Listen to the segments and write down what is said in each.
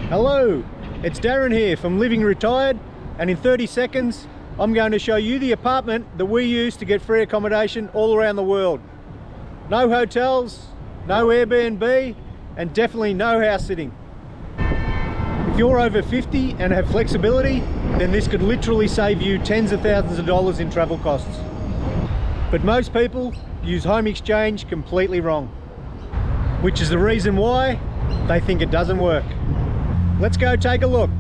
Hello, it's Darren here from Living Retired, and in 30 seconds I'm going to show you the apartment that we use to get free accommodation all around the world. No hotels, no Airbnb, and definitely no house sitting. If you're over 50 and have flexibility, then this could literally save you tens of thousands of dollars in travel costs. But most people use home exchange completely wrong, which is the reason why they think it doesn't work. Let's go take a look.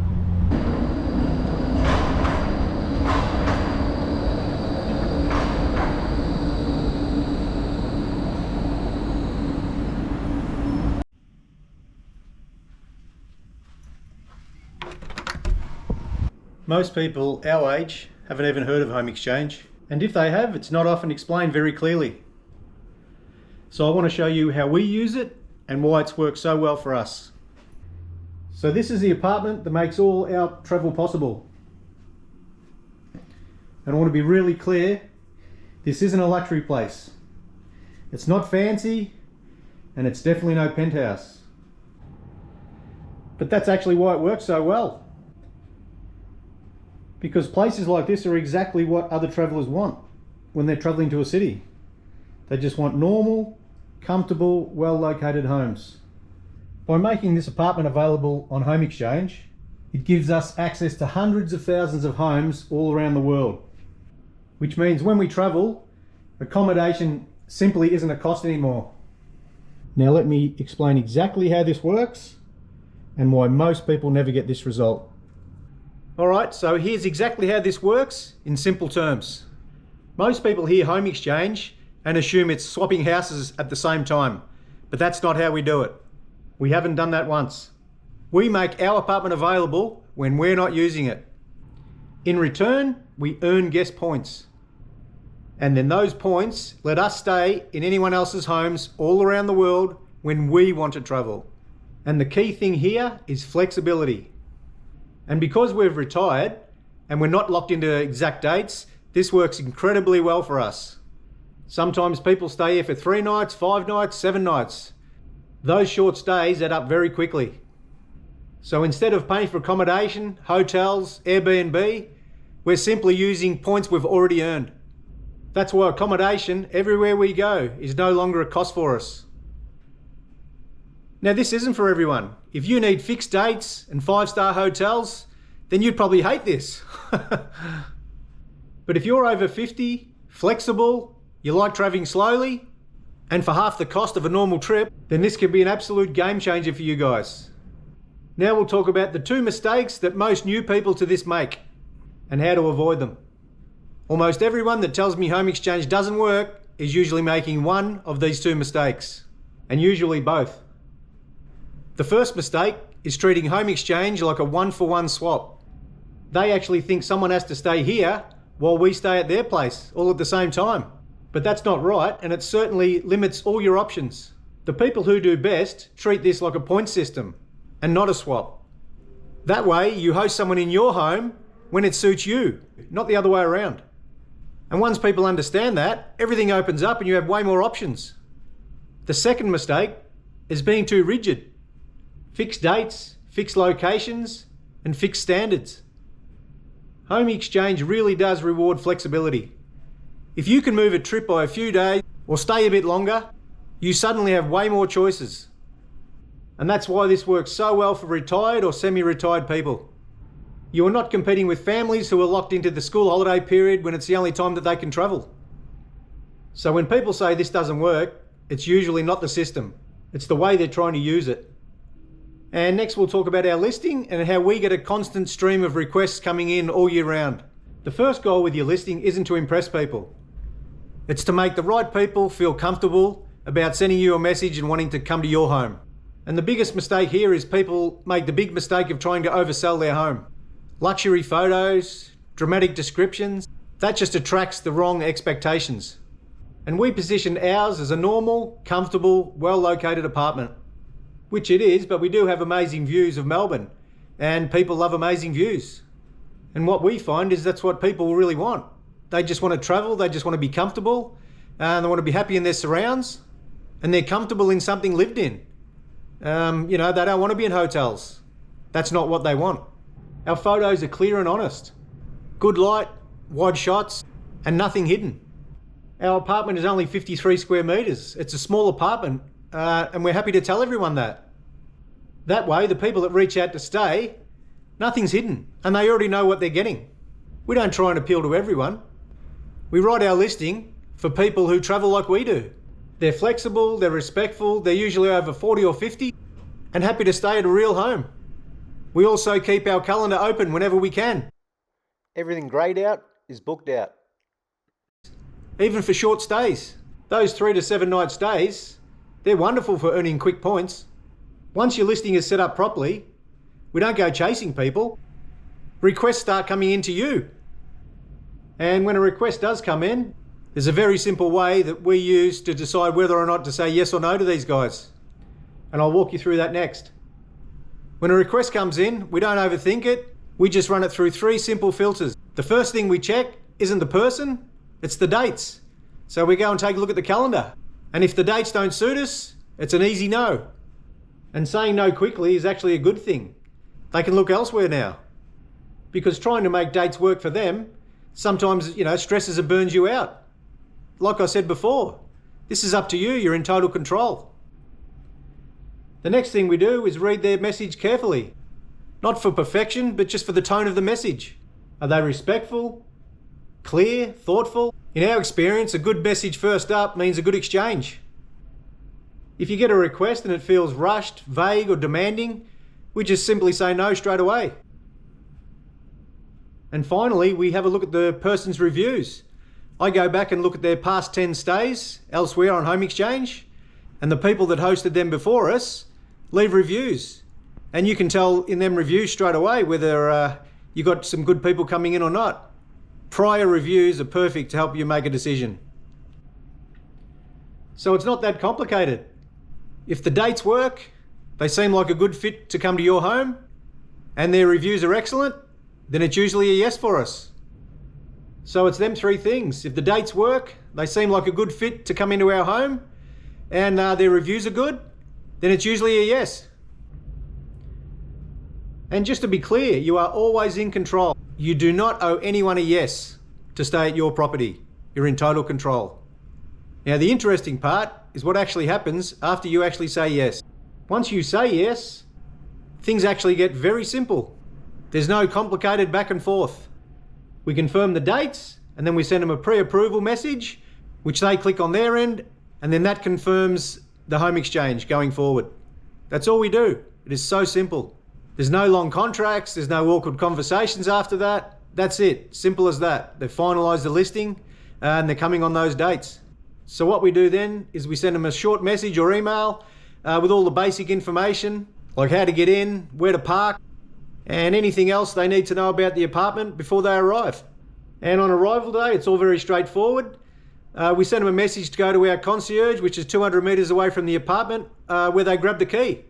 Most people our age haven't even heard of home exchange, and if they have, it's not often explained very clearly. So I want to show you how we use it and why it's worked so well for us. So this is the apartment that makes all our travel possible. And I want to be really clear, this isn't a luxury place. It's not fancy, and it's definitely no penthouse. But that's actually why it works so well. Because places like this are exactly what other travellers want when they're travelling to a city. They just want normal, comfortable, well-located homes. By making this apartment available on home exchange, it gives us access to hundreds of thousands of homes all around the world. Which means when we travel, accommodation simply isn't a cost anymore. Now let me explain exactly how this works and why most people never get this result. Alright, so here's exactly how this works in simple terms. Most people hear home exchange and assume it's swapping houses at the same time, but that's not how we do it. We haven't done that once. We make our apartment available when we're not using it. In return, we earn guest points. And then those points let us stay in anyone else's homes all around the world when we want to travel. And the key thing here is flexibility. And because we've retired and we're not locked into exact dates, this works incredibly well for us. Sometimes people stay here for 3 nights, 5 nights, 7 nights. Those short stays add up very quickly. So instead of paying for accommodation, hotels, Airbnb, we're simply using points we've already earned. That's why accommodation everywhere we go is no longer a cost for us. Now this isn't for everyone. If you need fixed dates and 5-star hotels, then you'd probably hate this. But if you're over 50, flexible, you like travelling slowly, and for half the cost of a normal trip, then this could be an absolute game changer for you guys. Now we'll talk about the 2 mistakes that most new people to this make, and how to avoid them. Almost everyone that tells me home exchange doesn't work is usually making one of these 2 mistakes, and usually both. The first mistake is treating home exchange like a 1-for-1 swap. They actually think someone has to stay here while we stay at their place, all at the same time. But that's not right, and it certainly limits all your options. The people who do best treat this like a point system and not a swap. That way you host someone in your home when it suits you, not the other way around. And once people understand that, everything opens up and you have way more options. The second mistake is being too rigid. Fixed dates, fixed locations, and fixed standards. Home exchange really does reward flexibility. If you can move a trip by a few days or stay a bit longer, you suddenly have way more choices. And that's why this works so well for retired or semi-retired people. You are not competing with families who are locked into the school holiday period when it's the only time that they can travel. So when people say this doesn't work, it's usually not the system. It's the way they're trying to use it. And next we'll talk about our listing and how we get a constant stream of requests coming in all year round. The first goal with your listing isn't to impress people. It's to make the right people feel comfortable about sending you a message and wanting to come to your home. And the biggest mistake here is people make the big mistake of trying to oversell their home. Luxury photos, dramatic descriptions, that just attracts the wrong expectations. And we position ours as a normal, comfortable, well-located apartment. Which it is, but we do have amazing views of Melbourne, and people love amazing views. And what we find is that's what people really want. They just want to travel, they just want to be comfortable, and they want to be happy in their surrounds, and they're comfortable in something lived in. They don't want to be in hotels. That's not what they want. Our photos are clear and honest. Good light, wide shots, and nothing hidden. Our apartment is only 53 square metres. It's a small apartment, and we're happy to tell everyone that. That way, the people that reach out to stay, nothing's hidden, and they already know what they're getting. We don't try and appeal to everyone. We write our listing for people who travel like we do. They're flexible, they're respectful, they're usually over 40 or 50, and happy to stay at a real home. We also keep our calendar open whenever we can. Everything greyed out is booked out. Even for short stays. Those 3 to 7 night stays, they're wonderful for earning quick points. Once your listing is set up properly, we don't go chasing people. Requests start coming in to you. And when a request does come in, there's a very simple way that we use to decide whether or not to say yes or no to these guys. And I'll walk you through that next. When a request comes in, we don't overthink it. We just run it through 3 simple filters. The first thing we check isn't the person, it's the dates. So we go and take a look at the calendar. And if the dates don't suit us, it's an easy no. And saying no quickly is actually a good thing. They can look elsewhere now. Because trying to make dates work for them sometimes, stresses and burns you out. Like I said before, this is up to you, you're in total control. The next thing we do is read their message carefully. Not for perfection, but just for the tone of the message. Are they respectful, clear, thoughtful? In our experience, a good message first up means a good exchange. If you get a request and it feels rushed, vague or demanding, we just simply say no straight away. And finally, we have a look at the person's reviews. I go back and look at their past 10 stays elsewhere on Home Exchange, and the people that hosted them before us leave reviews. And you can tell in them reviews straight away whether you got some good people coming in or not. Prior reviews are perfect to help you make a decision. So it's not that complicated. If the dates work, they seem like a good fit to come to your home, and their reviews are excellent, then it's usually a yes for us. So it's them 3 things. If the dates work, they seem like a good fit to come into our home, and their reviews are good, then it's usually a yes. And just to be clear, you are always in control. You do not owe anyone a yes to stay at your property. You're in total control. Now the interesting part is what actually happens after you actually say yes. Once you say yes, things actually get very simple. There's no complicated back and forth. We confirm the dates, and then we send them a pre-approval message, which they click on their end, and then that confirms the home exchange going forward. That's all we do. It is so simple. There's no long contracts, there's no awkward conversations after that. That's it, simple as that. They've finalised the listing and they're coming on those dates. So what we do then is we send them a short message or email with all the basic information, like how to get in, where to park, and anything else they need to know about the apartment before they arrive. And on arrival day, it's all very straightforward. We send them a message to go to our concierge, which is 200 metres away from the apartment, where they grab the key.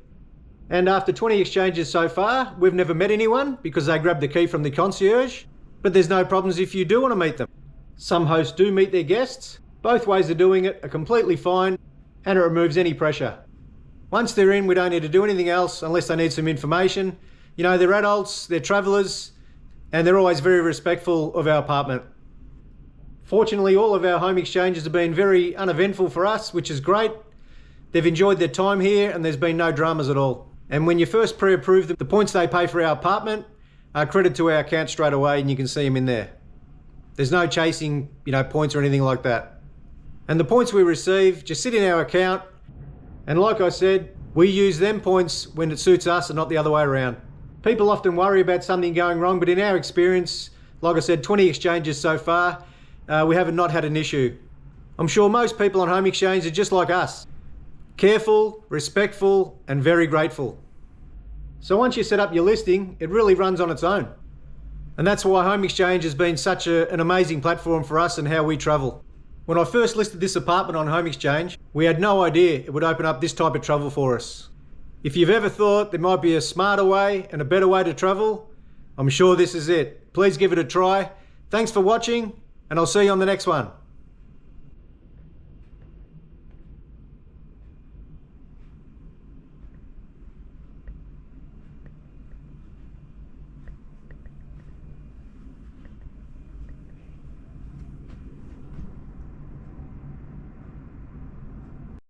And after 20 exchanges so far, we've never met anyone because they grabbed the key from the concierge, but there's no problems if you do want to meet them. Some hosts do meet their guests. Both ways of doing it are completely fine, and it removes any pressure. Once they're in, we don't need to do anything else unless they need some information. They're adults, they're travellers, and they're always very respectful of our apartment. Fortunately, all of our home exchanges have been very uneventful for us, which is great. They've enjoyed their time here and there's been no dramas at all. And when you first pre-approve them, the points they pay for our apartment are credited to our account straight away, and you can see them in there. There's no chasing, points or anything like that. And the points we receive just sit in our account, and like I said, we use them points when it suits us and not the other way around. People often worry about something going wrong, but in our experience, like I said, 20 exchanges so far, we have not had an issue. I'm sure most people on Home Exchange are just like us. Careful, respectful, and very grateful. So once you set up your listing, it really runs on its own. And that's why Home Exchange has been such an amazing platform for us and how we travel. When I first listed this apartment on Home Exchange, we had no idea it would open up this type of travel for us. If you've ever thought there might be a smarter way and a better way to travel, I'm sure this is it. Please give it a try. Thanks for watching, and I'll see you on the next one.